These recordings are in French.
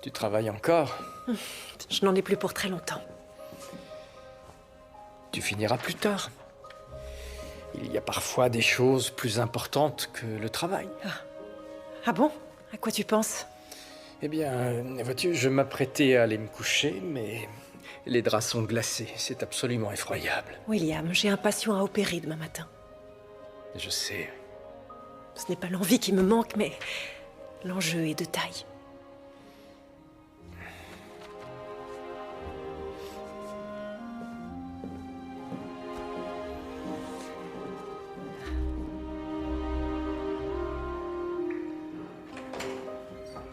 Tu travailles encore? Je n'en ai plus pour très longtemps. Tu finiras plus tard. Il y a parfois des choses plus importantes que le travail. Ah bon? À quoi tu penses? Eh bien, vois-tu, je m'apprêtais à aller me coucher, mais les draps sont glacés. C'est absolument effroyable. William, j'ai un patient à opérer demain matin. Je sais. Ce n'est pas l'envie qui me manque, mais l'enjeu est de taille.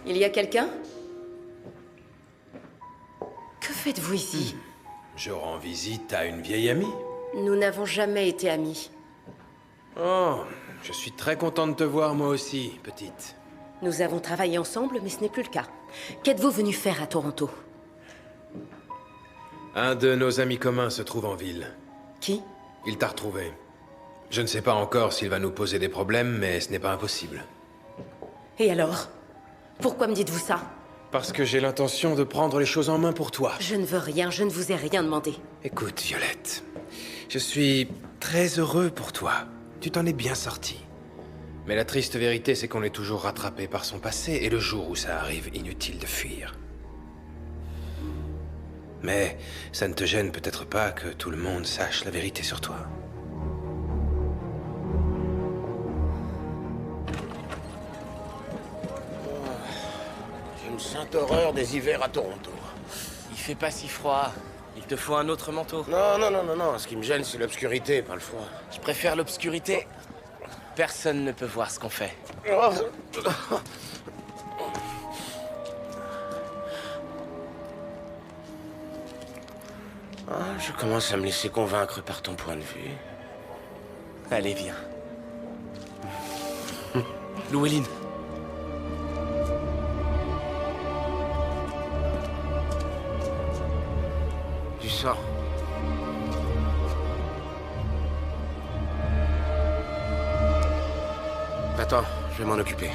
Il y a quelqu'un? Que faites-vous ici? Je rends visite à une vieille amie. Nous n'avons jamais été amis. Oh, je suis très content de te voir moi aussi, petite. Nous avons travaillé ensemble, mais ce n'est plus le cas. Qu'êtes-vous venu faire à Toronto? Un de nos amis communs se trouve en ville. Qui? Il t'a retrouvé. Je ne sais pas encore s'il va nous poser des problèmes, mais ce n'est pas impossible. Et alors? Pourquoi me dites-vous ça? Parce que j'ai l'intention de prendre les choses en main pour toi. Je ne veux rien, je ne vous ai rien demandé. Écoute, Violette, je suis très heureux pour toi. Tu t'en es bien sortie. Mais la triste vérité, c'est qu'on est toujours rattrapé par son passé, et le jour où ça arrive, inutile de fuir. Mais ça ne te gêne peut-être pas que tout le monde sache la vérité sur toi. J'ai une sainte horreur des hivers à Toronto. Il fait pas si froid. Il te faut un autre manteau. Non. Ce qui me gêne, c'est l'obscurité, pas le froid. Je préfère l'obscurité. Personne ne peut voir ce qu'on fait. Je commence à me laisser convaincre par ton point de vue. Allez, viens. Loueline. Du sang. Attends, je vais m'en occuper.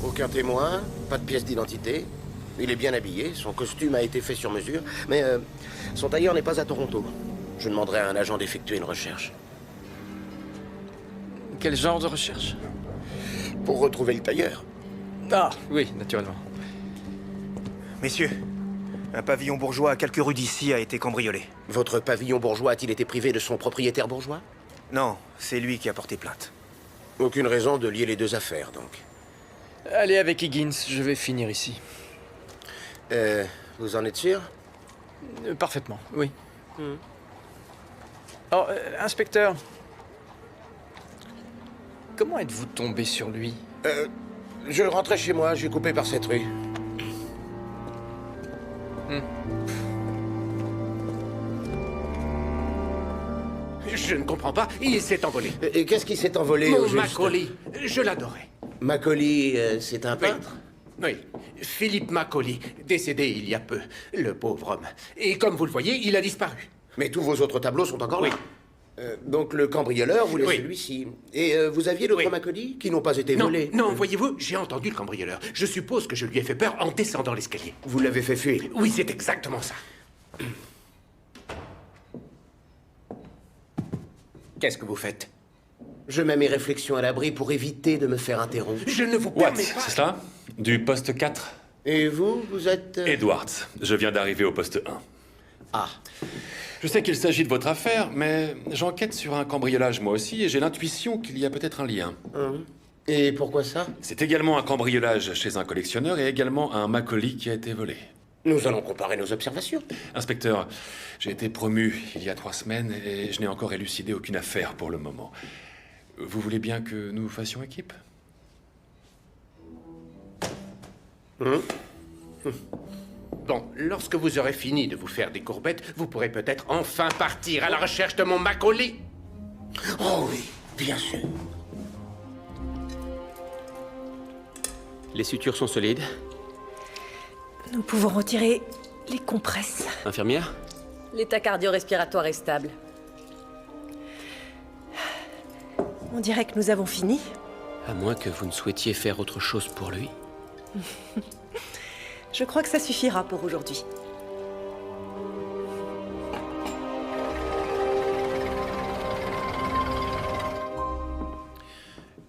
Aucun témoin, pas de pièce d'identité. Il est bien habillé, son costume a été fait sur mesure, mais son tailleur n'est pas à Toronto. Je demanderai à un agent d'effectuer une recherche. Quel genre de recherche? Pour retrouver le tailleur. Ah, oui, naturellement. Messieurs, un pavillon bourgeois à quelques rues d'ici a été cambriolé. Votre pavillon bourgeois a-t-il été privé de son propriétaire bourgeois? Non, c'est lui qui a porté plainte. Aucune raison de lier les deux affaires, donc. Allez avec Higgins, je vais finir ici. Vous en êtes sûr? Parfaitement, oui. Oh, inspecteur. Comment êtes-vous tombé sur lui? Je rentrais chez moi, j'ai coupé par cette rue. Je ne comprends pas, il s'est envolé. Et qu'est-ce qui s'est envolé Mon au juste? Macaulay, je l'adorais. Macaulay, c'est un Oui. peintre? Oui, Philippe Macaulay, décédé il y a peu, le pauvre homme. Et comme vous le voyez, il a disparu. Mais tous vos autres tableaux sont encore là? Donc le cambrioleur voulait Oui. celui-ci. Et vous aviez d'autres Oui. Macaulay qui n'ont pas été Non, volés? non, voyez-vous, j'ai entendu le cambrioleur. Je suppose que je lui ai fait peur en descendant l'escalier. Vous l'avez fait fuir? Oui, c'est exactement ça. Qu'est-ce que vous faites? Je mets mes réflexions à l'abri pour éviter de me faire interrompre. Je ne vous Watts, permets pas... c'est cela? Du poste 4? Et vous êtes... Edwards, je viens d'arriver au poste 1. Ah. Je sais qu'il s'agit de votre affaire, mais j'enquête sur un cambriolage moi aussi et j'ai l'intuition qu'il y a peut-être un lien. Et pourquoi ça? C'est également un cambriolage chez un collectionneur et également un Macaulay qui a été volé. Nous allons comparer nos observations. Inspecteur, j'ai été promu il y a 3 semaines et je n'ai encore élucidé aucune affaire pour le moment. Vous voulez bien que nous fassions équipe? Bon, lorsque vous aurez fini de vous faire des courbettes, vous pourrez peut-être enfin partir à la recherche de mon Macaulay. Oh oui, bien sûr. Les sutures sont solides. Nous pouvons retirer les compresses. Infirmière? L'état cardio-respiratoire est stable. On dirait que nous avons fini. À moins que vous ne souhaitiez faire autre chose pour lui. Je crois que ça suffira pour aujourd'hui.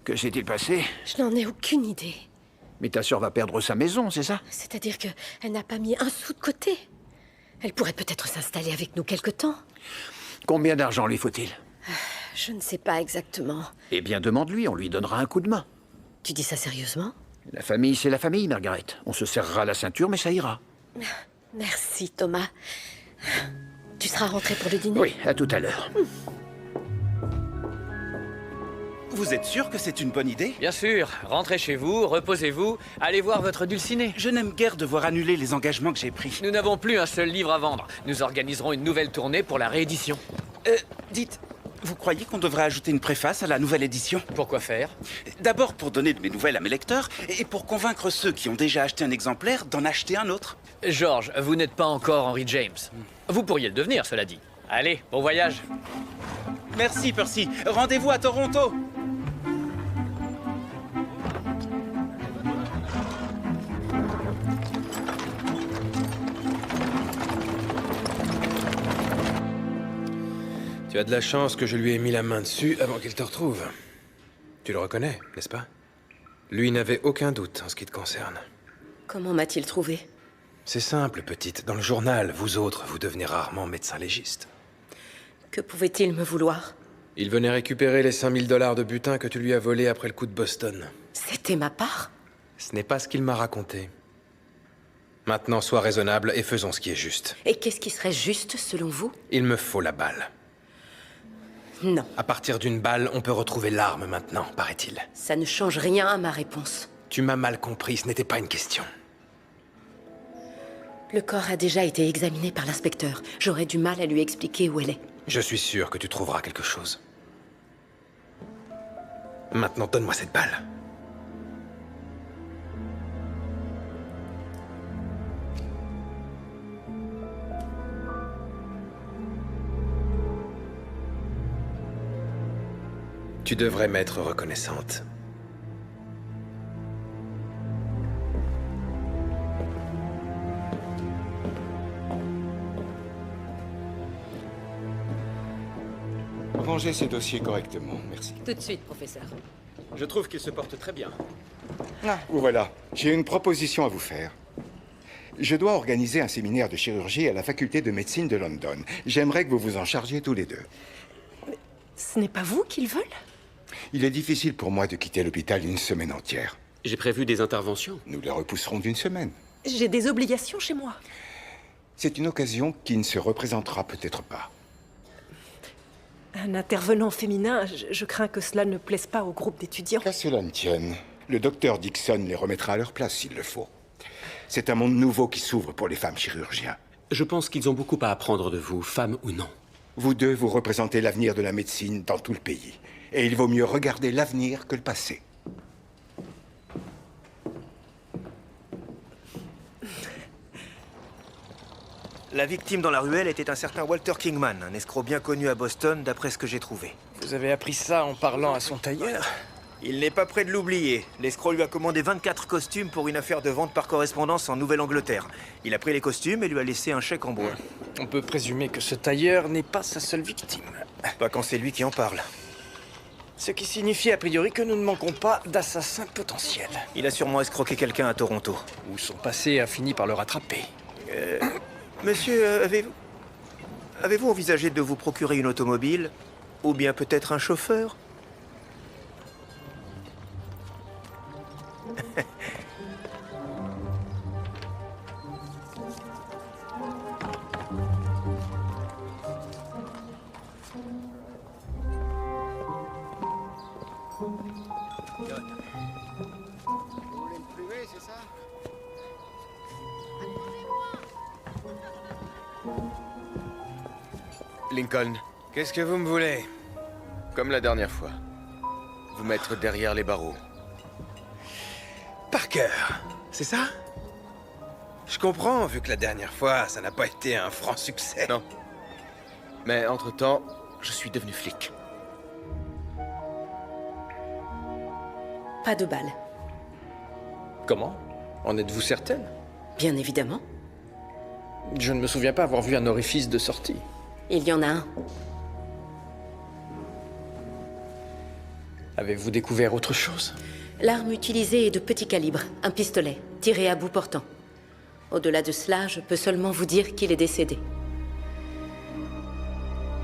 Que s'est-il passé? Je n'en ai aucune idée. Mais ta sœur va perdre sa maison, c'est ça? C'est-à-dire que elle n'a pas mis un sou de côté. Elle pourrait peut-être s'installer avec nous quelque temps. Combien d'argent lui faut-il? Je ne sais pas exactement. Eh bien, demande-lui, on lui donnera un coup de main. Tu dis ça sérieusement? La famille, c'est la famille, Margaret. On se serrera la ceinture, mais ça ira. Merci, Thomas. Tu seras rentré pour le dîner? Oui, à tout à l'heure. Vous êtes sûr que c'est une bonne idée? Bien sûr. Rentrez chez vous, reposez-vous, allez voir votre dulciné. Je n'aime guère devoir annuler les engagements que j'ai pris. Nous n'avons plus un seul livre à vendre. Nous organiserons une nouvelle tournée pour la réédition. Dites, vous croyez qu'on devrait ajouter une préface à la nouvelle édition? Pourquoi faire? D'abord pour donner de mes nouvelles à mes lecteurs, et pour convaincre ceux qui ont déjà acheté un exemplaire d'en acheter un autre. George, vous n'êtes pas encore Henry James. Vous pourriez le devenir, cela dit. Allez, bon voyage. Merci, Percy. Rendez-vous à Toronto. Tu as de la chance que je lui ai mis la main dessus avant qu'il te retrouve. Tu le reconnais, n'est-ce pas? Lui n'avait aucun doute en ce qui te concerne. Comment m'a-t-il trouvé? C'est simple, petite. Dans le journal, vous autres, vous devenez rarement médecin légiste. Que pouvait-il me vouloir? Il venait récupérer les 5 000 $ de butin que tu lui as volé après le coup de Boston. C'était ma part? Ce n'est pas ce qu'il m'a raconté. Maintenant, sois raisonnable et faisons ce qui est juste. Et qu'est-ce qui serait juste, selon vous? Il me faut la balle. Non. À partir d'une balle, on peut retrouver l'arme maintenant, paraît-il. Ça ne change rien à ma réponse. Tu m'as mal compris, ce n'était pas une question. Le corps a déjà été examiné par l'inspecteur. J'aurais du mal à lui expliquer où elle est. Je suis sûr que tu trouveras quelque chose. Maintenant, donne-moi cette balle. Tu devrais m'être reconnaissante. Rangez ces dossiers correctement, merci. Tout de suite, professeur. Je trouve qu'il se porte très bien. Vous voilà. J'ai une proposition à vous faire. Je dois organiser un séminaire de chirurgie à la faculté de médecine de London. J'aimerais que vous vous en chargiez tous les deux. Ce n'est pas vous qu'ils veulent? Il est difficile pour moi de quitter l'hôpital une semaine entière. J'ai prévu des interventions. Nous les repousserons d'une semaine. J'ai des obligations chez moi. C'est une occasion qui ne se représentera peut-être pas. Un intervenant féminin, je crains que cela ne plaise pas au groupe d'étudiants. Qu'à cela ne tienne, le docteur Dixon les remettra à leur place s'il le faut. C'est un monde nouveau qui s'ouvre pour les femmes chirurgiens. Je pense qu'ils ont beaucoup à apprendre de vous, femme ou non. Vous deux, vous représentez l'avenir de la médecine dans tout le pays. Et il vaut mieux regarder l'avenir que le passé. La victime dans la ruelle était un certain Walter Kingman, un escroc bien connu à Boston, d'après ce que j'ai trouvé. Vous avez appris ça en parlant à son tailleur? Il n'est pas prêt de l'oublier. L'escroc lui a commandé 24 costumes pour une affaire de vente par correspondance en Nouvelle-Angleterre. Il a pris les costumes et lui a laissé un chèque en bois. On peut présumer que ce tailleur n'est pas sa seule victime. Pas quand c'est lui qui en parle. Ce qui signifie a priori que nous ne manquons pas d'assassins potentiels. Il a sûrement escroqué quelqu'un à Toronto. Ou son passé a fini par le rattraper. Monsieur, avez-vous envisagé de vous procurer une automobile? Ou bien peut-être un chauffeur? Lincoln, qu'est-ce que vous me voulez? Comme la dernière fois. Vous mettre derrière les barreaux. Parker, c'est ça? Je comprends, vu que la dernière fois, ça n'a pas été un franc succès. Non. Mais entre-temps, je suis devenu flic. pas de balles. Comment? En êtes-vous certaine? Bien évidemment. Je ne me souviens pas avoir vu un orifice de sortie. Il y en a un. Avez-vous découvert autre chose? L'arme utilisée est de petit calibre, un pistolet, tiré à bout portant. Au-delà de cela, je peux seulement vous dire qu'il est décédé.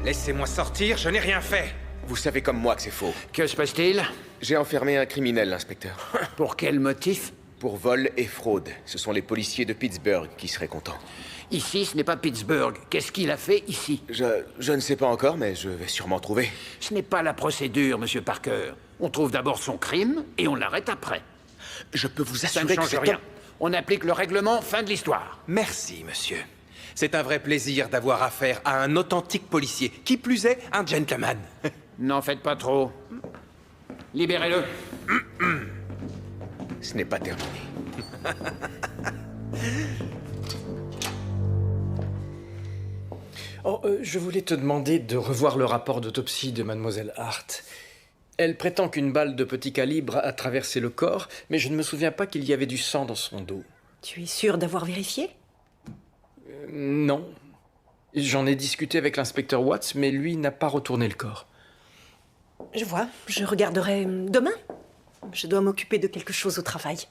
Laissez-moi sortir, je n'ai rien fait. Vous savez comme moi que c'est faux. Que se passe-t-il? J'ai enfermé un criminel, l'inspecteur. Pour quel motif? Pour vol et fraude. Ce sont les policiers de Pittsburgh qui seraient contents. Ici, ce n'est pas Pittsburgh. Qu'est-ce qu'il a fait ici? Je ne sais pas encore, mais je vais sûrement trouver. Ce n'est pas la procédure, Monsieur Parker. On trouve d'abord son crime et on l'arrête après. Je peux vous Ça assurer ne que change c'est rien. On applique le règlement, fin de l'histoire. Merci, monsieur. C'est un vrai plaisir d'avoir affaire à un authentique policier. Qui plus est, un gentleman. N'en faites pas trop. Libérez-le. Ce n'est pas terminé. Je voulais te demander de revoir le rapport d'autopsie de Mademoiselle Hart. Elle prétend qu'une balle de petit calibre a traversé le corps, mais je ne me souviens pas qu'il y avait du sang dans son dos. Tu es sûr d'avoir vérifié? Non. J'en ai discuté avec l'inspecteur Watts, mais lui n'a pas retourné le corps. Je vois. Je regarderai demain. Je dois m'occuper de quelque chose au travail.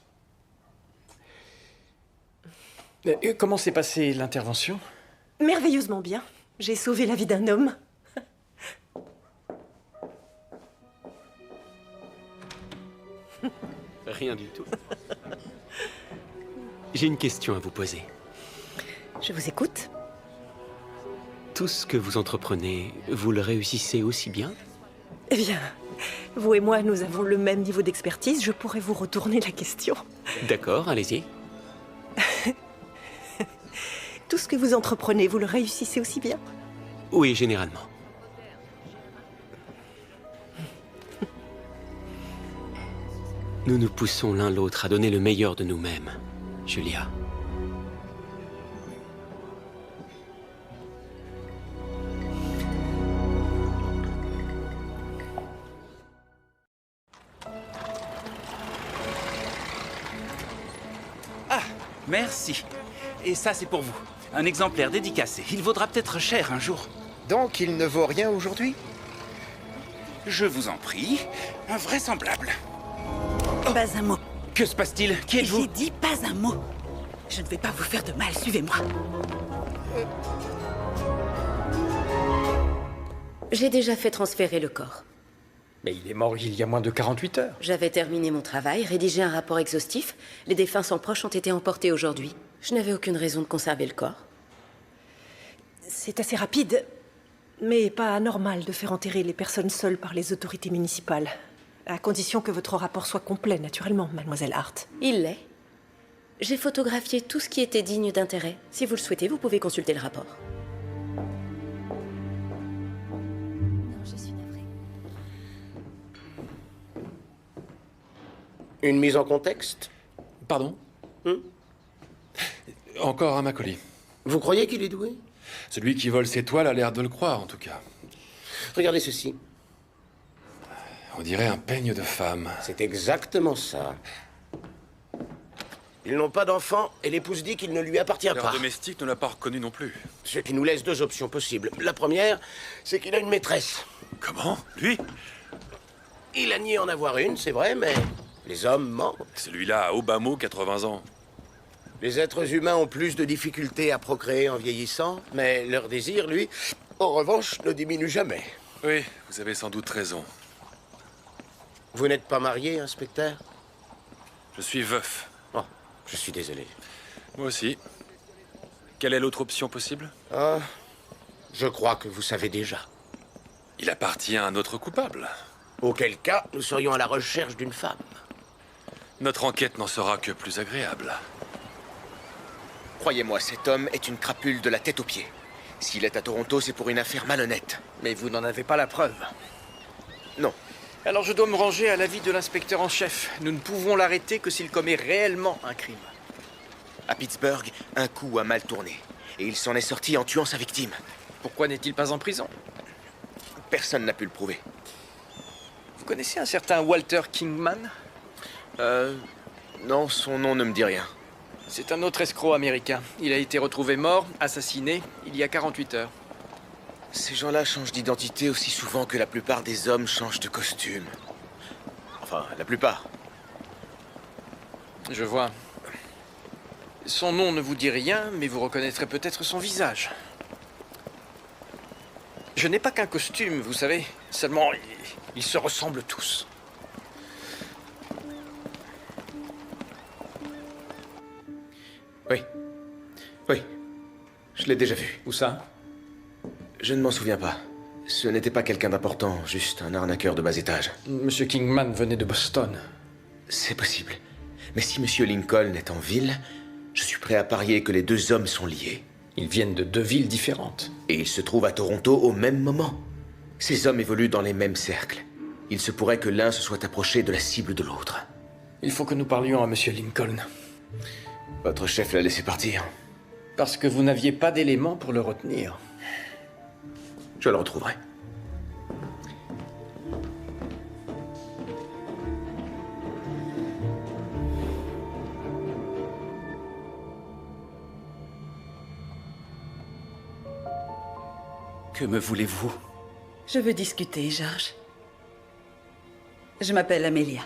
Comment s'est passée l'intervention? Merveilleusement bien. J'ai sauvé la vie d'un homme. Rien du tout. J'ai une question à vous poser. Je vous écoute. Tout ce que vous entreprenez, vous le réussissez aussi bien? Eh bien, vous et moi, nous avons le même niveau d'expertise. Je pourrais vous retourner la question. D'accord, allez-y. Tout ce que vous entreprenez, vous le réussissez aussi bien? Oui, généralement. Nous nous poussons l'un l'autre à donner le meilleur de nous-mêmes, Julia. Ah, merci. Et ça, c'est pour vous. Un exemplaire dédicacé. Il vaudra peut-être cher un jour. Donc, il ne vaut rien aujourd'hui? Je vous en prie. Invraisemblable. Pas un mot. Que se passe-t-il? Qui êtes-vous? J'ai dit pas un mot. Je ne vais pas vous faire de mal, suivez-moi. J'ai déjà fait transférer le corps. Mais il est mort il y a moins de 48 heures. J'avais terminé mon travail, rédigé un rapport exhaustif. Les défunts sans proches ont été emportés aujourd'hui. Je n'avais aucune raison de conserver le corps. C'est assez rapide, mais pas anormal de faire enterrer les personnes seules par les autorités municipales. À condition que votre rapport soit complet, naturellement, mademoiselle Hart. Il l'est. J'ai photographié tout ce qui était digne d'intérêt. Si vous le souhaitez, vous pouvez consulter le rapport. Une mise en contexte? Pardon? Encore un Macaulay. Vous croyez qu'il est doué? Celui qui vole ses toiles a l'air de le croire, en tout cas. Regardez ceci. On dirait un peigne de femme. C'est exactement ça. Ils n'ont pas d'enfant et l'épouse dit qu'il ne lui appartient Leur pas. domestique ne l'a pas reconnu non plus. Ce qui nous laisse deux options possibles. La première, c'est qu'il a une maîtresse. Comment? Lui? Il a nié en avoir une, c'est vrai, mais les hommes mentent. Celui-là a au bas mot 80 ans. Les êtres humains ont plus de difficultés à procréer en vieillissant, mais leur désir, lui, en revanche, ne diminue jamais. Oui, vous avez sans doute raison. Vous n'êtes pas marié, inspecteur? Je suis veuf. Oh, je suis désolé. Moi aussi. Quelle est l'autre option possible? Ah, je crois que vous savez déjà. Il appartient à un autre coupable. Auquel cas, nous serions à la recherche d'une femme. Notre enquête n'en sera que plus agréable. Croyez-moi, cet homme est une crapule de la tête aux pieds. S'il est à Toronto, c'est pour une affaire malhonnête. Mais vous n'en avez pas la preuve. Non. Alors je dois me ranger à l'avis de l'inspecteur en chef. Nous ne pouvons l'arrêter que s'il commet réellement un crime. À Pittsburgh, un coup a mal tourné. Et il s'en est sorti en tuant sa victime. Pourquoi n'est-il pas en prison? Personne n'a pu le prouver. Vous connaissez un certain Walter Kingman? Non, son nom ne me dit rien. C'est un autre escroc américain. Il a été retrouvé mort, assassiné, il y a 48 heures. Ces gens-là changent d'identité aussi souvent que la plupart des hommes changent de costume. Enfin, la plupart. Je vois. Son nom ne vous dit rien, mais vous reconnaîtrez peut-être son visage. Je n'ai pas qu'un costume, vous savez. Seulement, ils se ressemblent tous. Oui. Oui. Je l'ai déjà vu. Où ça? Je ne m'en souviens pas. Ce n'était pas quelqu'un d'important, juste un arnaqueur de bas étage. Monsieur Kingman venait de Boston. C'est possible. Mais si Monsieur Lincoln est en ville, je suis prêt à parier que les deux hommes sont liés. Ils viennent de deux villes différentes. Et ils se trouvent à Toronto au même moment. Ces hommes évoluent dans les mêmes cercles. Il se pourrait que l'un se soit approché de la cible de l'autre. Il faut que nous parlions à Monsieur Lincoln. Votre chef l'a laissé partir. Parce que vous n'aviez pas d'éléments pour le retenir. Je le retrouverai. Que me voulez-vous? Je veux discuter, George. Je m'appelle Amelia.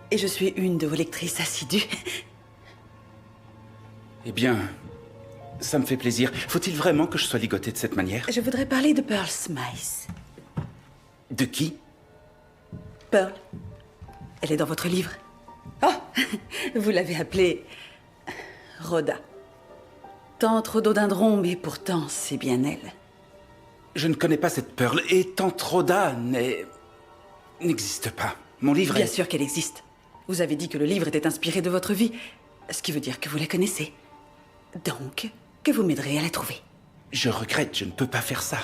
Et je suis une de vos lectrices assidues. Eh bien, ça me fait plaisir. Faut-il vraiment que je sois ligoté de cette manière? Je voudrais parler de Pearl Smythe. De qui? Pearl. Elle est dans votre livre. Oh, vous l'avez appelée Rhoda. Tante Rhododendron, mais pourtant, c'est bien elle. Je ne connais pas cette Pearl, et Tante Rhoda n'existe pas. Mon livre Bien est... sûr qu'elle existe. Vous avez dit que le livre était inspiré de votre vie, ce qui veut dire que vous la connaissez. Donc, que vous m'aiderez à la trouver. Je regrette, je ne peux pas faire ça.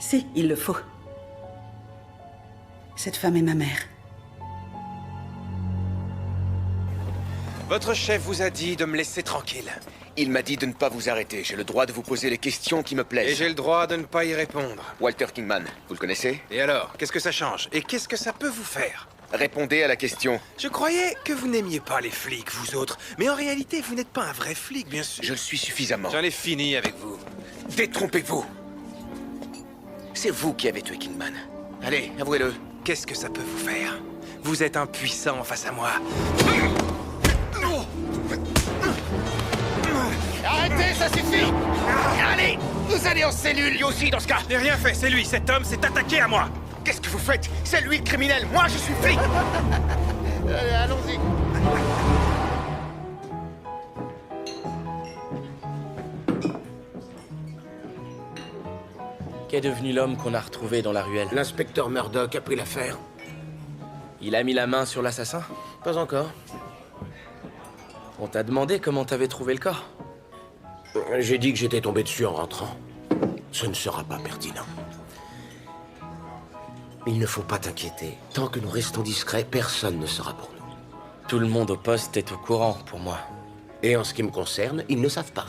Si, il le faut. Cette femme est ma mère. Votre chef vous a dit de me laisser tranquille. Il m'a dit de ne pas vous arrêter. J'ai le droit de vous poser les questions qui me plaisent. Et j'ai le droit de ne pas y répondre. Walter Kingman, vous le connaissez? Et alors, qu'est-ce que ça change? Et qu'est-ce que ça peut vous faire? Répondez à la question. Je croyais que vous n'aimiez pas les flics, vous autres. Mais en réalité, vous n'êtes pas un vrai flic, bien sûr. Je le suis suffisamment. J'en ai fini avec vous. Détrompez-vous. C'est vous qui avez tué Kingman. Allez, avouez-le. Qu'est-ce que ça peut vous faire? Vous êtes impuissant face à moi. Arrêtez, ça suffit! Allez, vous allez en cellule, lui aussi, dans ce cas! Je n'ai rien fait, c'est lui, cet homme s'est attaqué à moi! Qu'est-ce que vous faites? C'est lui le criminel, moi je suis flic! Allez, allons-y! Qu'est devenu l'homme qu'on a retrouvé dans la ruelle? L'inspecteur Murdoch a pris l'affaire. Il a mis la main sur l'assassin? Pas encore. On t'a demandé comment t'avais trouvé le corps? J'ai dit que j'étais tombé dessus en rentrant. Ce ne sera pas pertinent. Il ne faut pas t'inquiéter. Tant que nous restons discrets, personne ne sera pour nous. Tout le monde au poste est au courant, pour moi. Et en ce qui me concerne, ils ne savent pas.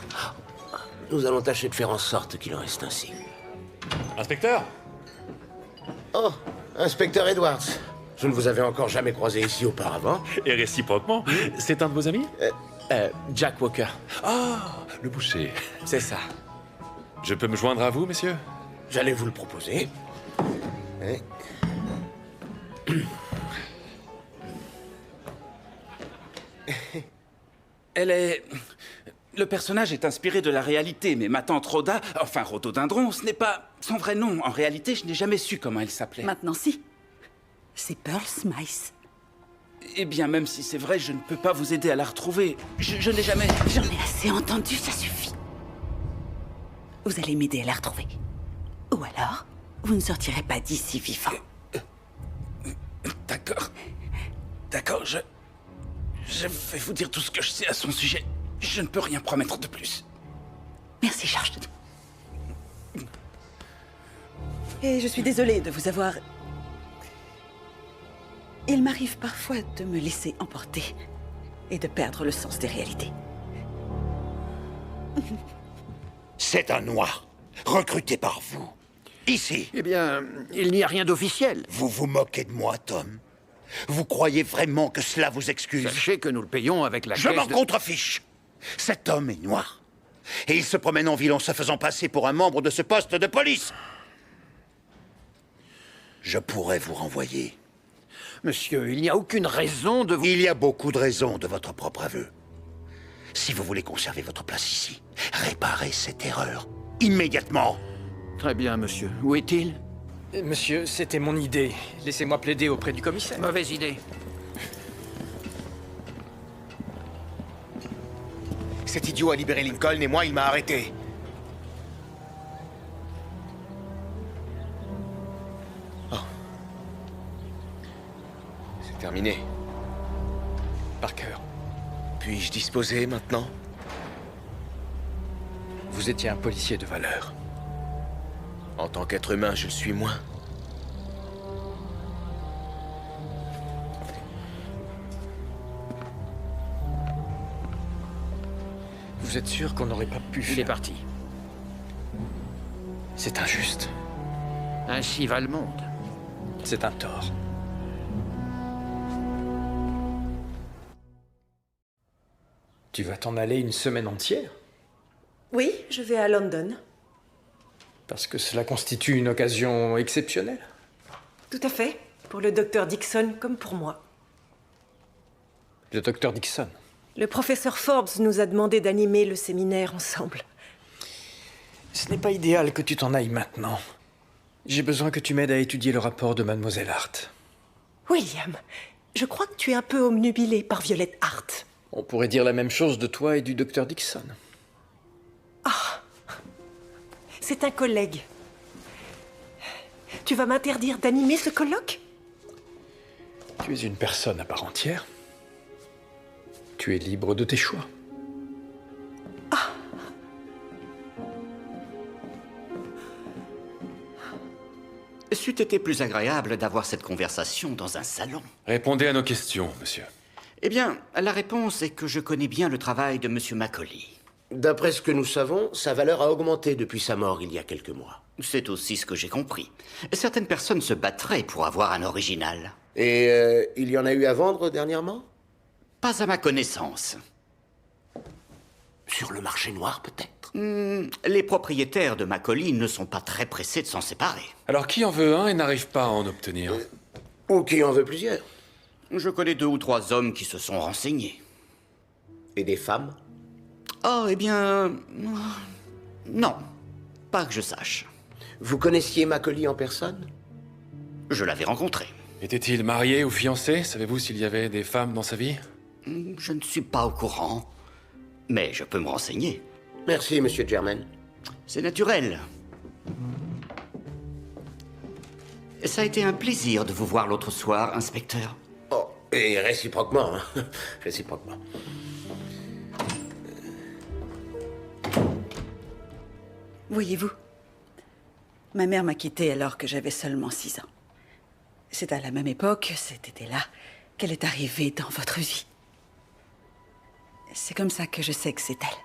Nous allons tâcher de faire en sorte qu'il en reste ainsi. Inspecteur? Oh, inspecteur Edwards. Je ne vous avais encore jamais croisé ici auparavant. Et réciproquement, c'est un de vos amis? Jack Walker. Ah, le boucher. C'est ça. Je peux me joindre à vous, messieurs? J'allais vous le proposer. Elle est... Le personnage est inspiré de la réalité, mais ma tante Rhoda, enfin Rhododendron, ce n'est pas son vrai nom. En réalité, je n'ai jamais su comment elle s'appelait. Maintenant, si. C'est Pearl Smythe. Eh bien, même si c'est vrai, je ne peux pas vous aider à la retrouver. Je n'ai jamais... J'en ai assez entendu, ça suffit. Vous allez m'aider à la retrouver. Ou alors, vous ne sortirez pas d'ici vivant. D'accord. D'accord, je vais vous dire tout ce que je sais à son sujet. Je ne peux rien promettre de plus. Merci, George. Et je suis désolée de vous avoir... Il m'arrive parfois de me laisser emporter et de perdre le sens des réalités. C'est un noir, recruté par vous. Ici. Eh bien, il n'y a rien d'officiel. Vous vous moquez de moi, Tom. Vous croyez vraiment que cela vous excuse? Sachez que nous le payons avec la Je caisse m'en de... contrefiche. Cet homme est noir. Et il se promène en ville en se faisant passer pour un membre de ce poste de police. Je pourrais vous renvoyer. Monsieur, il n'y a aucune raison de vous... Il y a beaucoup de raisons de votre propre aveu. Si vous voulez conserver votre place ici, réparez cette erreur. Immédiatement. Très bien, monsieur. Où est-il? Monsieur, c'était mon idée. Laissez-moi plaider auprès du commissaire. Mauvaise idée. Cet idiot a libéré Lincoln et moi, il m'a arrêté. Oh. C'est terminé. Parker. Puis-je disposer maintenant? Vous étiez un policier de valeur. En tant qu'être humain, je le suis moins. Vous êtes sûr qu'on n'aurait pas pu... Il est parti. C'est injuste. Ainsi va le monde. C'est un tort. Tu vas t'en aller une semaine entière? Oui, je vais à London. Parce que cela constitue une occasion exceptionnelle? Tout à fait. Pour le docteur Dixon comme pour moi. Le docteur Dixon? Le professeur Forbes nous a demandé d'animer le séminaire ensemble. Ce n'est pas idéal que tu t'en ailles maintenant. J'ai besoin que tu m'aides à étudier le rapport de Mademoiselle Hart. William, je crois que tu es un peu obnubilé par Violette Hart. On pourrait dire la même chose de toi et du docteur Dixon. Ah, c'est un collègue. Tu vas m'interdire d'animer ce colloque? Tu es une personne à part entière. Tu es libre de tes choix. C'eût été plus agréable d'avoir cette conversation dans un salon. Répondez à nos questions, monsieur. Eh bien, la réponse est que je connais bien le travail de Monsieur Macaulay. D'après ce que nous savons, sa valeur a augmenté depuis sa mort il y a quelques mois. C'est aussi ce que j'ai compris. Certaines personnes se battraient pour avoir un original. Et il y en a eu à vendre dernièrement? Pas à ma connaissance. Sur le marché noir, peut-être? Les propriétaires de Macaulay ne sont pas très pressés de s'en séparer. Alors qui en veut un et n'arrive pas à en obtenir? Ou qui en veut plusieurs? Je connais 2 ou 3 hommes qui se sont renseignés. Et des femmes? Oh, eh bien... non. Pas que je sache. Vous connaissiez Macaulay en personne? Je l'avais rencontré. Était-il marié ou fiancé? Savez-vous s'il y avait des femmes dans sa vie? Je ne suis pas au courant. Mais je peux me renseigner. Merci, Monsieur Germain. C'est naturel. Ça a été un plaisir de vous voir l'autre soir, inspecteur. Oh, et réciproquement, hein. Réciproquement. Voyez-vous, ma mère m'a quittée alors que j'avais seulement 6 ans. C'est à la même époque, cet été-là, qu'elle est arrivée dans votre vie. C'est comme ça que je sais que c'est elle.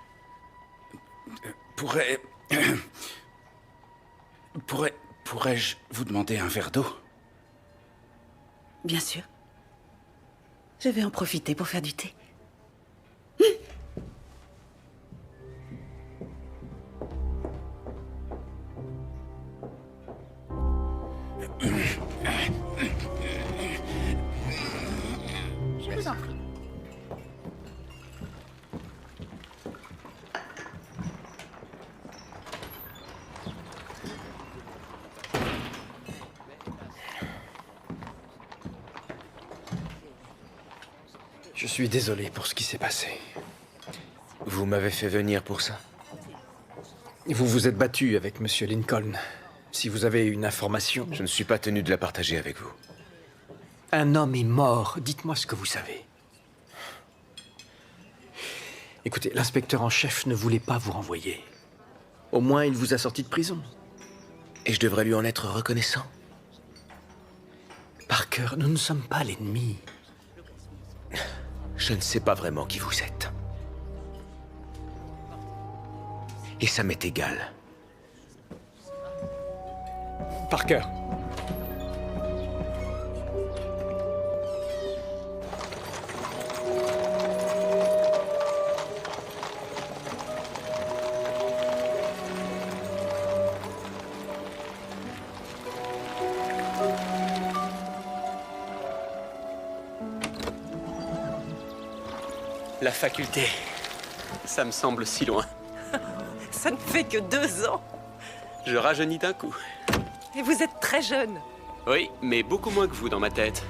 Pourrais-je vous demander un verre d'eau? Bien sûr. Je vais en profiter pour faire du thé. Je vous en prie. Je suis désolé pour ce qui s'est passé. Vous m'avez fait venir pour ça? Vous vous êtes battu avec Monsieur Lincoln. Si vous avez une information... Je ne suis pas tenu de la partager avec vous. Un homme est mort. Dites-moi ce que vous savez. Écoutez, l'inspecteur en chef ne voulait pas vous renvoyer. Au moins, il vous a sorti de prison. Et je devrais lui en être reconnaissant? Parker, nous ne sommes pas l'ennemi. Je ne sais pas vraiment qui vous êtes. Et ça m'est égal. Parker. La faculté. Ça me semble si loin. Ça ne fait que 2 ans. Je rajeunis d'un coup. Et vous êtes très jeune. Oui, mais beaucoup moins que vous dans ma tête.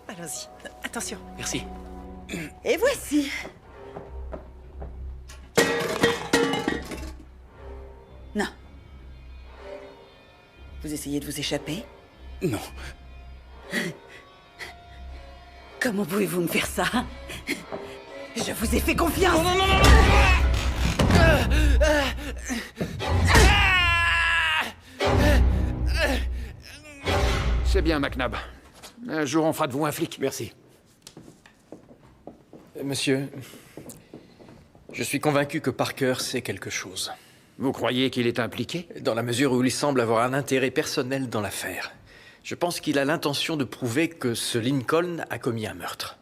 Allons-y. Attention. Merci. Et voici. Non. Vous essayez de vous échapper? Non. Comment pouvez-vous me faire ça? Je vous ai fait confiance. Non, non, non, non, C'est bien, McNabb. Un jour, on fera de vous un flic. Merci. Monsieur, je suis convaincu que Parker sait quelque chose. Vous croyez qu'il est impliqué? Dans la mesure où il semble avoir un intérêt personnel dans l'affaire. Je pense qu'il a l'intention de prouver que ce Lincoln a commis un meurtre.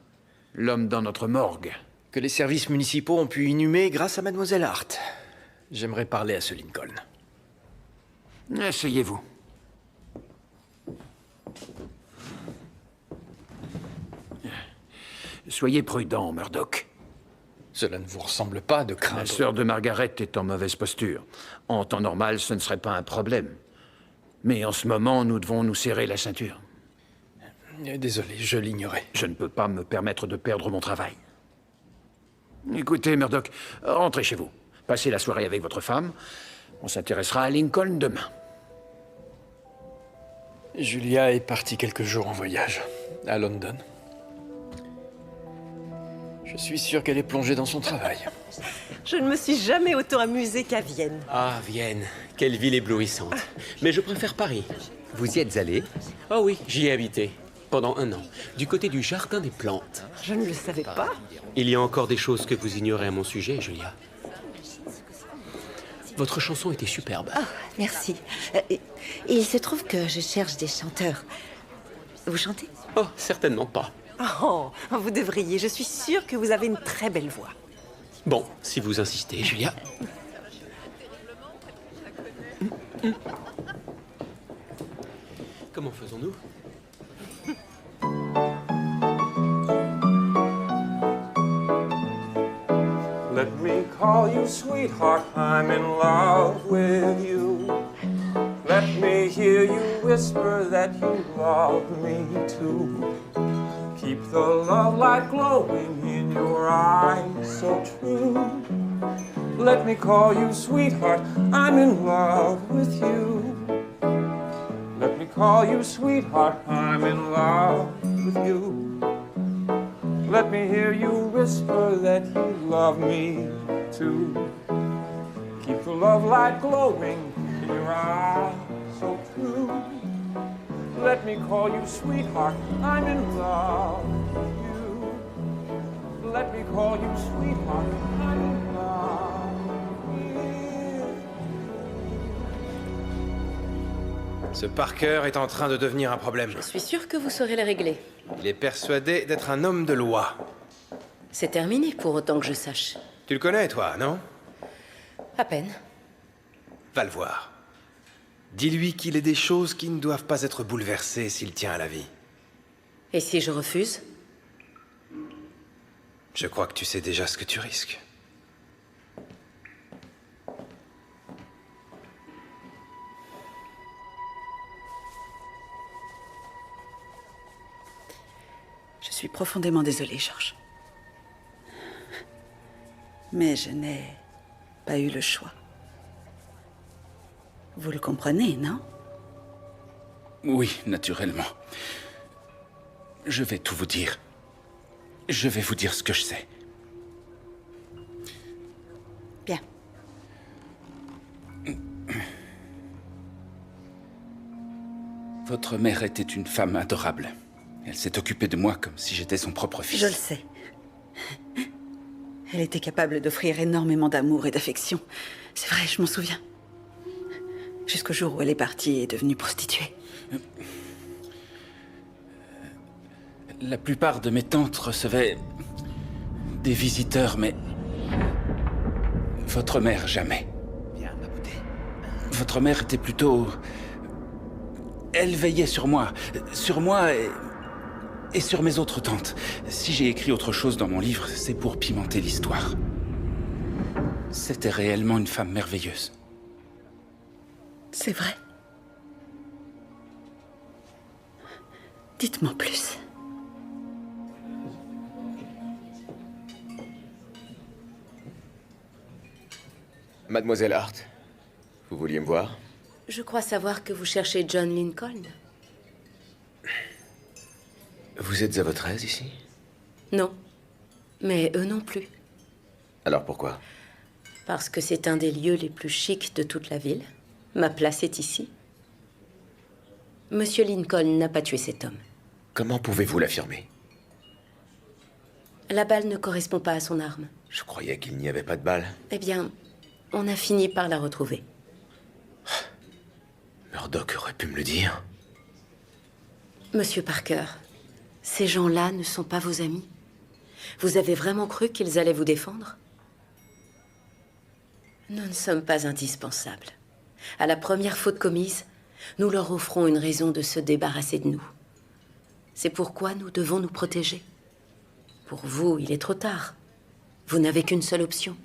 L'homme dans notre morgue. Que les services municipaux ont pu inhumer grâce à Mademoiselle Hart. J'aimerais parler à ce Lincoln. Essayez-vous. Soyez prudent, Murdoch. Cela ne vous ressemble pas de craindre... La sœur de Margaret est en mauvaise posture. En temps normal, ce ne serait pas un problème. Mais en ce moment, nous devons nous serrer la ceinture. Désolé, je l'ignorais. Je ne peux pas me permettre de perdre mon travail. Écoutez, Murdoch, rentrez chez vous. Passez la soirée avec votre femme. On s'intéressera à Lincoln demain. Julia est partie quelques jours en voyage, à London. Je suis sûr qu'elle est plongée dans son travail. Je ne me suis jamais autant amusée qu'à Vienne. Ah, Vienne. Quelle ville éblouissante. Mais je préfère Paris. Vous y êtes allé? Oh oui, j'y ai habité. Pendant 1 an. Du côté du jardin des plantes. Je ne le savais pas. Il y a encore des choses que vous ignorez à mon sujet, Julia. Votre chanson était superbe. Oh, merci. Il se trouve que je cherche des chanteurs. Vous chantez? Oh, certainement pas. Oh, vous devriez. Je suis sûre que vous avez une très belle voix. Bon, si vous insistez, Julia. Comment faisons-nous? Let me call you sweetheart, I'm in love with you. Let me hear you whisper that you love me too. Keep the love light glowing in your eyes so true. Let me call you sweetheart, I'm in love with you. Let me call you sweetheart, I'm in love with you. Let me hear you whisper that you love me too. Keep the love light glowing in your eyes so true. Let me call you sweetheart, I'm in love with you. Let me call you sweetheart, I'm in love with you. Ce Parker est en train de devenir un problème. Je suis sûre que vous saurez les régler. Il est persuadé d'être un homme de loi. C'est terminé, pour autant que je sache. Tu le connais, toi, non? À peine. Va le voir. Dis-lui qu'il est des choses qui ne doivent pas être bouleversées s'il tient à la vie. Et si je refuse? Je crois que tu sais déjà ce que tu risques. Je suis profondément désolée, George. Mais je n'ai pas eu le choix. Vous le comprenez, non? Oui, naturellement. Je vais tout vous dire. Je vais vous dire ce que je sais. Bien. Votre mère était une femme adorable. Elle s'est occupée de moi comme si j'étais son propre fils. Je le sais. Elle était capable d'offrir énormément d'amour et d'affection. C'est vrai, je m'en souviens. Jusqu'au jour où elle est partie et est devenue prostituée. La plupart de mes tantes recevaient des visiteurs, mais votre mère, jamais. Votre mère était plutôt... Elle veillait sur moi Et sur mes autres tantes. Si j'ai écrit autre chose dans mon livre, c'est pour pimenter l'histoire. C'était réellement une femme merveilleuse. C'est vrai. Dites-moi plus. Mademoiselle Hart, vous vouliez me voir? Je crois savoir que vous cherchez John Lincoln. Vous êtes à votre aise ici? Non. Mais eux non plus. Alors pourquoi? Parce que c'est un des lieux les plus chics de toute la ville. Ma place est ici. Monsieur Lincoln n'a pas tué cet homme. Comment pouvez-vous l'affirmer? La balle ne correspond pas à son arme. Je croyais qu'il n'y avait pas de balle. Eh bien, on a fini par la retrouver. Murdoch aurait pu me le dire. Monsieur Parker, ces gens-là ne sont pas vos amis. Vous avez vraiment cru qu'ils allaient vous défendre? Nous ne sommes pas indispensables. À la première faute commise, nous leur offrons une raison de se débarrasser de nous. C'est pourquoi nous devons nous protéger. Pour vous, il est trop tard. Vous n'avez qu'une seule option.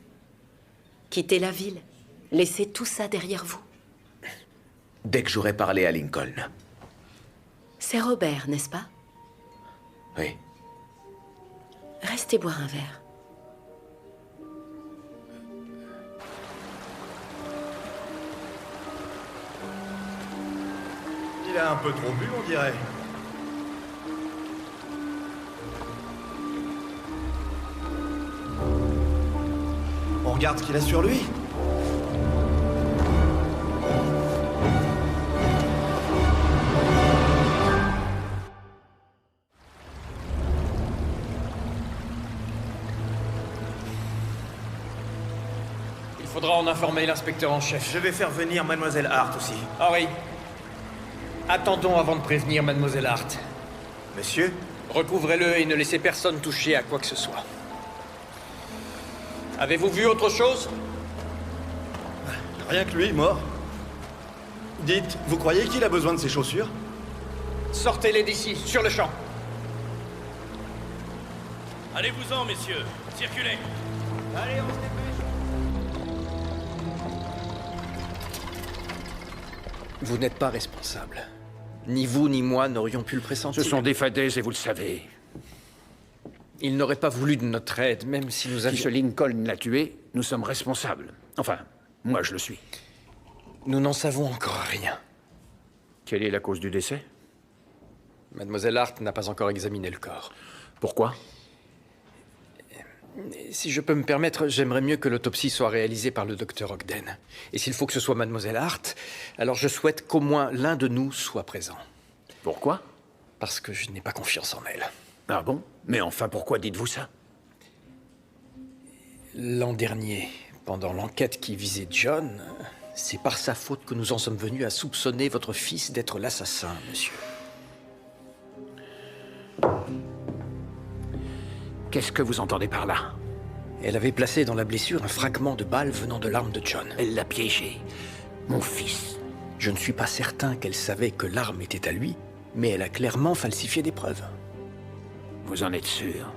Quittez la ville. Laissez tout ça derrière vous. Dès que j'aurai parlé à Lincoln. C'est Robert, n'est-ce pas? Oui. Restez boire un verre. Il a un peu trop bu, on dirait. On regarde ce qu'il a sur lui. Il faudra en informer l'inspecteur en chef. Je vais faire venir Mademoiselle Hart aussi. Henry, attendons avant de prévenir Mademoiselle Hart. Monsieur? Recouvrez-le et ne laissez personne toucher à quoi que ce soit. Avez-vous vu autre chose? Rien que lui, mort. Dites, vous croyez qu'il a besoin de ses chaussures? Sortez-les d'ici, sur le champ. Allez-vous-en, messieurs. Circulez. Allez, on se dépêche. Vous n'êtes pas responsable. Ni vous ni moi n'aurions pu le pressentir. Ce sont des fadaises et vous le savez. Il n'aurait pas voulu de notre aide, même si nous avions... Si ce Lincoln l'a tué, nous sommes responsables. Enfin, moi je le suis. Nous n'en savons encore rien. Quelle est la cause du décès? Mademoiselle Hart n'a pas encore examiné le corps. Pourquoi? Si je peux me permettre, j'aimerais mieux que l'autopsie soit réalisée par le docteur Ogden. Et s'il faut que ce soit Mademoiselle Hart, alors je souhaite qu'au moins l'un de nous soit présent. Pourquoi? Parce que je n'ai pas confiance en elle. Ah bon? Mais enfin, pourquoi dites-vous ça? L'an dernier, pendant l'enquête qui visait John, c'est par sa faute que nous en sommes venus à soupçonner votre fils d'être l'assassin, monsieur. Qu'est-ce que vous entendez par là? Elle avait placé dans la blessure un fragment de balle venant de l'arme de John. Elle l'a piégé. Mon fils. Je ne suis pas certain qu'elle savait que l'arme était à lui, mais elle a clairement falsifié des preuves. Vous en êtes sûr?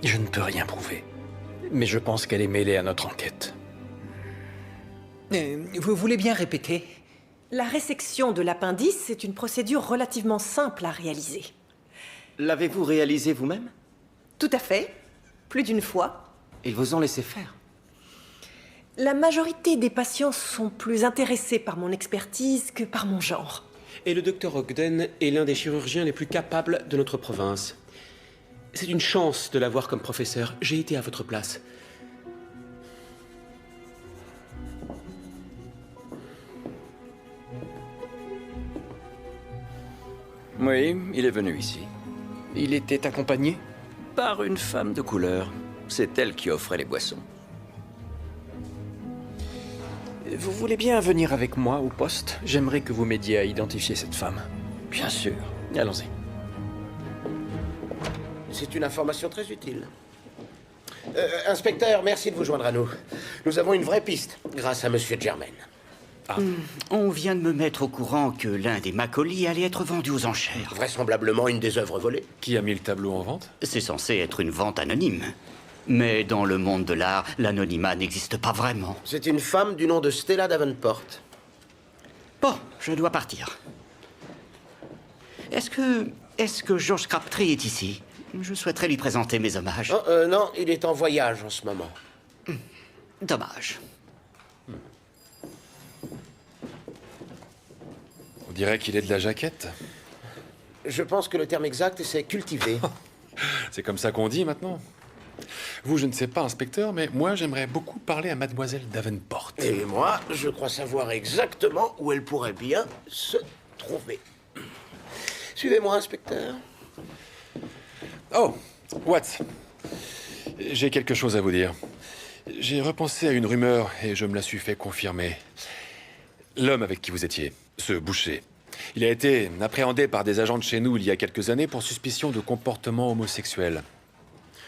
Je ne peux rien prouver. Mais je pense qu'elle est mêlée à notre enquête. Vous voulez bien répéter? La résection de l'appendice est une procédure relativement simple à réaliser. L'avez-vous réalisé vous-même? Tout à fait. Plus d'une fois. Ils vous ont laissé faire? La majorité des patients sont plus intéressés par mon expertise que par mon genre. Et le docteur Ogden est l'un des chirurgiens les plus capables de notre province. C'est une chance de l'avoir comme professeur. J'ai été à votre place. Oui, il est venu ici. Il était accompagné? Par une femme de couleur. C'est elle qui offrait les boissons. Vous voulez bien venir avec moi au poste? J'aimerais que vous m'aidiez à identifier cette femme. Bien sûr. Allons-y. C'est une information très utile. Inspecteur, merci de vous joindre à nous. Nous avons une vraie piste, grâce à Monsieur Germain. On vient de me mettre au courant que l'un des Macaulay allait être vendu aux enchères. Vraisemblablement une des œuvres volées. Qui a mis le tableau en vente? C'est censé être une vente anonyme. Mais dans le monde de l'art, l'anonymat n'existe pas vraiment. C'est une femme du nom de Stella Davenport. Bon, je dois partir. Est-ce que George Crabtree est ici? Je souhaiterais lui présenter mes hommages. Oh, non, il est en voyage en ce moment. Dommage. On dirait qu'il est de la jaquette. Je pense que le terme exact, c'est cultivé. C'est comme ça qu'on dit maintenant. Vous, je ne sais pas, inspecteur, mais moi, j'aimerais beaucoup parler à mademoiselle Davenport. Et moi, je crois savoir exactement où elle pourrait bien se trouver. Suivez-moi, inspecteur. Oh, Watts. J'ai quelque chose à vous dire. J'ai repensé à une rumeur et je me la suis fait confirmer. L'homme avec qui vous étiez, ce boucher, il a été appréhendé par des agents de chez nous il y a quelques années pour suspicion de comportement homosexuel.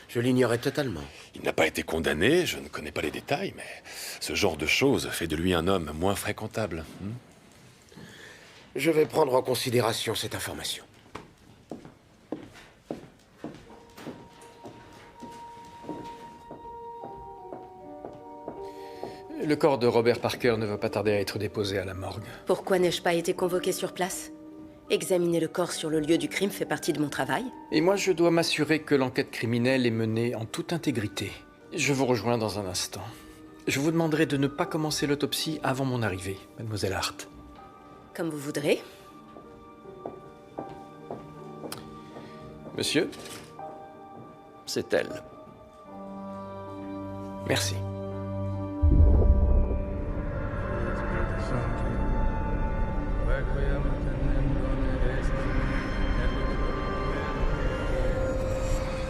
Je l'ignorais totalement. Il n'a pas été condamné, je ne connais pas les détails, mais ce genre de choses fait de lui un homme moins fréquentable. Je vais prendre en considération cette information. Le corps de Robert Parker ne va pas tarder à être déposé à la morgue. Pourquoi n'ai-je pas été convoqué sur place? Examiner le corps sur le lieu du crime fait partie de mon travail. Et moi, je dois m'assurer que l'enquête criminelle est menée en toute intégrité. Je vous rejoins dans un instant. Je vous demanderai de ne pas commencer l'autopsie avant mon arrivée, mademoiselle Hart. Comme vous voudrez. Monsieur? C'est elle. Merci.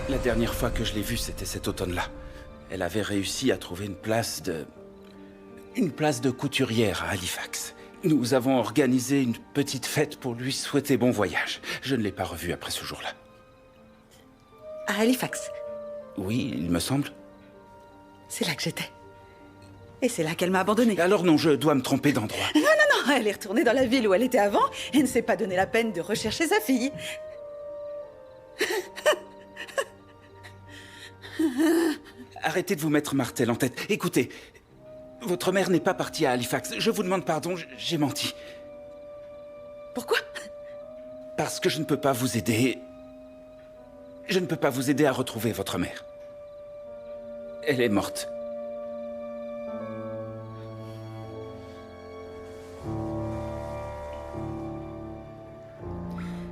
La dernière fois que je l'ai vue, c'était cet automne-là. Elle avait réussi à trouver une place de couturière à Halifax. Nous avons organisé une petite fête pour lui souhaiter bon voyage. Je ne l'ai pas revue après ce jour-là. À Halifax? Oui, il me semble. C'est là que j'étais. Et c'est là qu'elle m'a abandonnée. Alors non, je dois me tromper d'endroit. Non, non, non, elle est retournée dans la ville où elle était avant et ne s'est pas donné la peine de rechercher sa fille. Arrêtez de vous mettre martel en tête. Écoutez, votre mère n'est pas partie à Halifax. Je vous demande pardon, j'ai menti. Pourquoi? Parce que je ne peux pas vous aider. Je ne peux pas vous aider à retrouver votre mère. Elle est morte.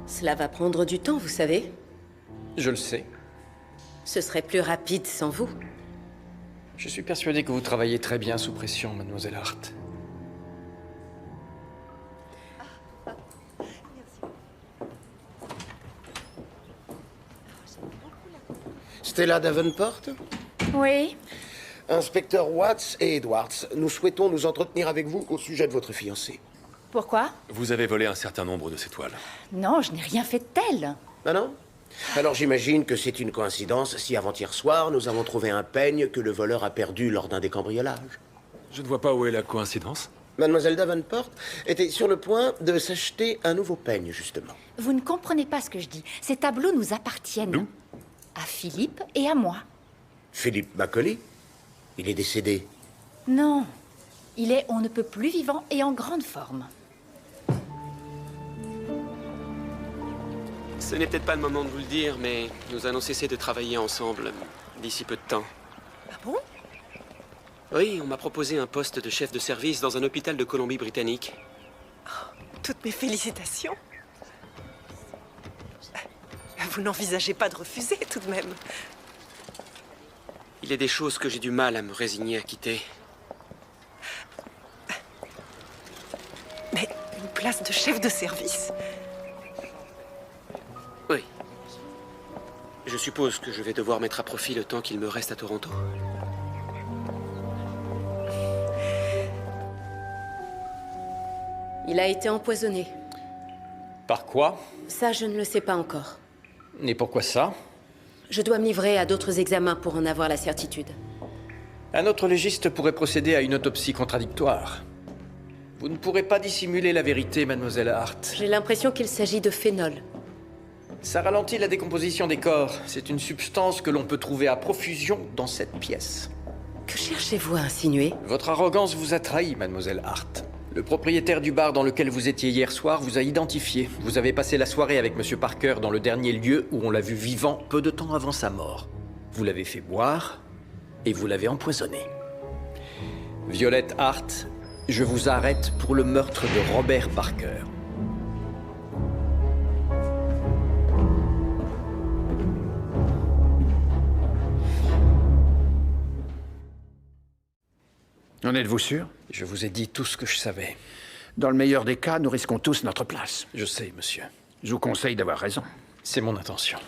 Cela va prendre du temps, vous savez. Je le sais. Ce serait plus rapide sans vous. Je suis persuadé que vous travaillez très bien sous pression, mademoiselle Hart. Stella Davenport? Oui. Inspecteur Watts et Edwards, nous souhaitons nous entretenir avec vous au sujet de votre fiancé. Pourquoi? Vous avez volé un certain nombre de ces toiles. Non, je n'ai rien fait de tel. Ah non? Alors j'imagine que c'est une coïncidence si avant-hier soir, nous avons trouvé un peigne que le voleur a perdu lors d'un des cambriolages. Je ne vois pas où est la coïncidence. Mademoiselle Davenport était sur le point de s'acheter un nouveau peigne, justement. Vous ne comprenez pas ce que je dis. Ces tableaux nous appartiennent. Nous? À Philippe et à moi. Philippe Macaulay? Il est décédé. Non. Il est on ne peut plus vivant et en grande forme. Ce n'est peut-être pas le moment de vous le dire, mais nous allons cesser de travailler ensemble d'ici peu de temps. Ah bon? Oui, on m'a proposé un poste de chef de service dans un hôpital de Colombie-Britannique. Oh, toutes mes félicitations. Vous n'envisagez pas de refuser, tout de même. Il y a des choses que j'ai du mal à me résigner à quitter. Mais une place de chef de service? Oui. Je suppose que je vais devoir mettre à profit le temps qu'il me reste à Toronto. Il a été empoisonné. Par quoi? Ça, je ne le sais pas encore. Et pourquoi ça? Je dois me livrer à d'autres examens pour en avoir la certitude. Un autre légiste pourrait procéder à une autopsie contradictoire. Vous ne pourrez pas dissimuler la vérité, mademoiselle Hart. J'ai l'impression qu'il s'agit de phénol. Ça ralentit la décomposition des corps. C'est une substance que l'on peut trouver à profusion dans cette pièce. Que cherchez-vous à insinuer? Votre arrogance vous a trahi, mademoiselle Hart. Le propriétaire du bar dans lequel vous étiez hier soir vous a identifié. Vous avez passé la soirée avec Monsieur Parker dans le dernier lieu où on l'a vu vivant peu de temps avant sa mort. Vous l'avez fait boire et vous l'avez empoisonné. Violette Hart, je vous arrête pour le meurtre de Robert Parker. En êtes-vous sûr? Je vous ai dit tout ce que je savais. Dans le meilleur des cas, nous risquons tous notre place. Je sais, monsieur. Je vous conseille d'avoir raison. C'est mon intention.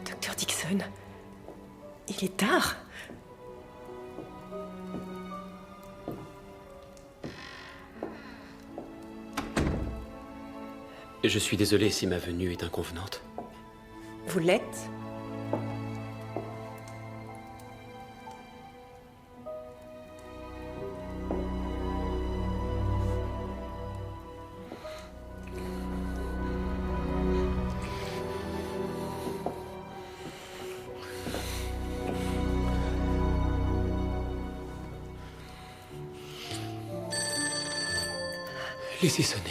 Docteur Dixon, il est tard. Je suis désolé si ma venue est inconvenante. Vous l'êtes? Laissez sonner.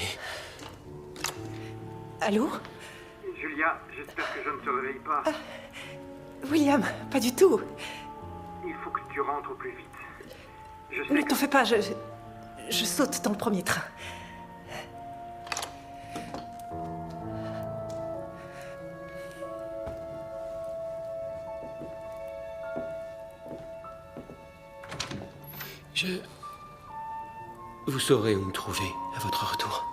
Allô? Julia, j'espère que je ne te réveille pas. William, pas du tout. Il faut que tu rentres au plus vite. Je sais Ne que... t'en fais pas, je saute dans le premier train. Vous saurez où me trouver à votre retour.